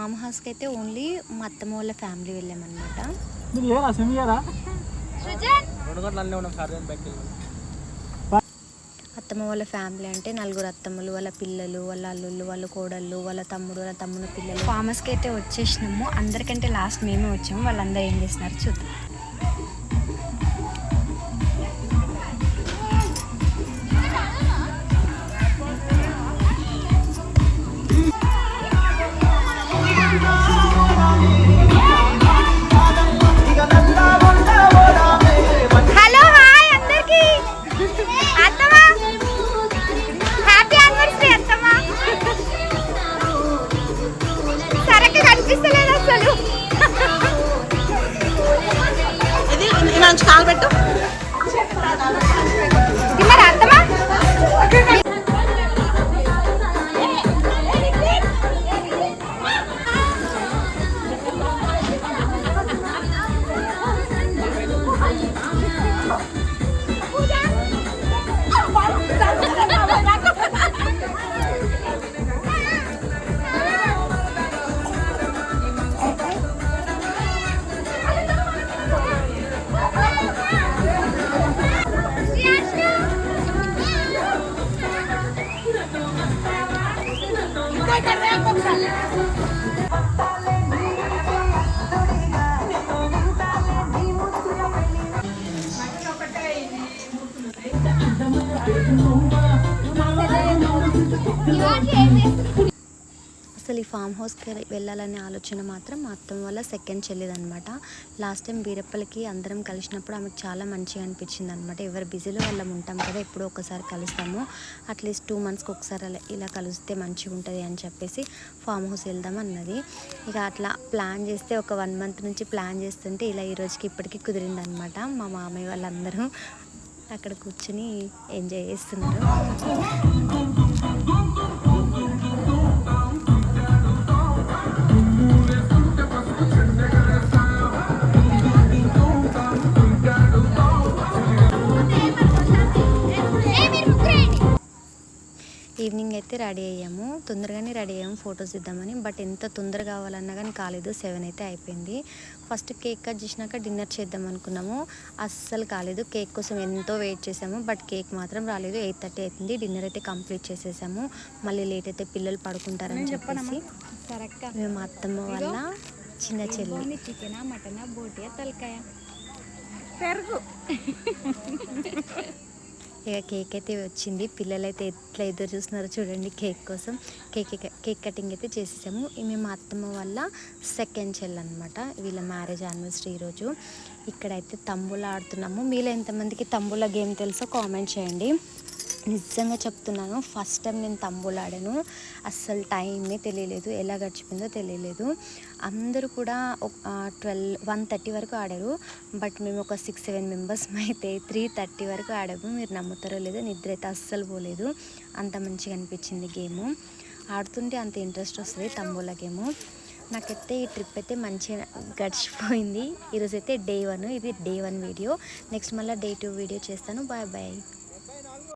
Form హౌస్కి అయితే only మా అత్తమ్మ వాళ్ళ ఫ్యామిలీ వెళ్ళామన్నమాట. అత్తమ్మ వాళ్ళ ఫ్యామిలీ అంటే 4 అత్తమ్మలు, వాళ్ళ పిల్లలు, వాళ్ళ అల్లుళ్ళు, వాళ్ళ కోడళ్ళు, వాళ్ళ తమ్ముడు, వాళ్ళ తమ్ముడు పిల్లలు. ఫామ్ హౌస్కి అయితే వచ్చేసినాము. అందరికంటే లాస్ట్ మేమే వచ్చాము. వాళ్ళందరూ ఏం చేస్తున్నారు చూద్దాం. కాలు పెట్టు అసలు ఈ ఫామ్ హౌస్కి వెళ్ళాలనే ఆలోచన మాత్రం మా అత్తమ్మ వల్ల సెకండ్ చెల్లిదనమాట. లాస్ట్ టైం బీరప్పలకి అందరం కలిసినప్పుడు ఆమెకు చాలా మంచిగా అనిపించింది అనమాట. ఎవరు బిజీలో వాళ్ళం ఉంటాం కదా, ఎప్పుడో ఒకసారి కలుస్తాము, అట్లీస్ట్ 2 మంత్స్కి ఒకసారి ఇలా కలిస్తే మంచిగా ఉంటుంది అని చెప్పేసి ఫామ్ హౌస్ వెళ్దాం అన్నది. ఇక అట్లా ప్లాన్ చేస్తే ఒక 1 మంత్ నుంచి ప్లాన్ చేస్తుంటే ఇలా ఈ రోజుకి ఇప్పటికీ కుదిరిందనమాట. మా మామయ్య వాళ్ళందరూ అక్కడ కూర్చుని ఎంజాయ్ చేస్తున్నారు. ఈవినింగ్ అయితే రెడీ అయ్యాము, తొందరగానే రెడీ అయ్యాము ఫొటోస్ ఇద్దామని. బట్ ఎంత తొందర కావాలన్నా కానీ కాలేదు. 7 అయితే అయిపోయింది. ఫస్ట్ కేక్ కట్ చేసినాక డిన్నర్ చేద్దాం అనుకున్నాము, అస్సలు కాలేదు. కేక్ కోసం ఎంతో వెయిట్ చేసాము, బట్ కేక్ మాత్రం రాలేదు. 8:30 అవుతుంది. డిన్నర్ అయితే కంప్లీట్ చేసేసాము. మళ్ళీ లేట్ అయితే పిల్లలు పడుకుంటారని చెప్పేసి మేము మా అత్తమ్మ వాళ్ళ చిన్న చెల్లి. చికెనా మటనా బోటియా తలకాయ పెరుగు. ఇక కేక్ అయితే వచ్చింది. పిల్లలు అయితే ఎట్లా ఎదురు చూస్తున్నారో చూడండి కేక్ కోసం. కేక్ కటింగ్ అయితే చేసేసాము. మేము మా అత్తమ్మ వల్ల సెకండ్ చెల్లి అనమాట. వీళ్ళ మ్యారేజ్ యానివర్సరీ ఈరోజు. ఇక్కడైతే తంబులా ఆడుతున్నాము. మీలో ఎంతమందికి తంబులా గేమ్ తెలుసో కామెంట్ చేయండి. నిజంగా చెప్తున్నాను, ఫస్ట్ టైం నేను తంబులా ఆడాను. అస్సలు టైమే తెలియలేదు, ఎలా గడిచిపోయిందో తెలియలేదు. అందరూ కూడా 1:30 వరకు ఆడారు. బట్ మేము ఒక 6-7 మెంబర్స్ అయితే 3:30 వరకు ఆడాము. మీరు నమ్ముతారో లేదో, నిద్ర అయితే అస్సలు పోలేదు. అంత మంచిగా అనిపించింది గేము. ఆడుతుంటే అంత ఇంట్రెస్ట్ వస్తుంది తంబులా గేము. నాకైతే ఈ ట్రిప్ అయితే మంచిగా గడిచిపోయింది. ఈరోజైతే డే 1, ఇది డే 1 వీడియో. నెక్స్ట్ మళ్ళీ డే 2 వీడియో చేస్తాను. Bye bye.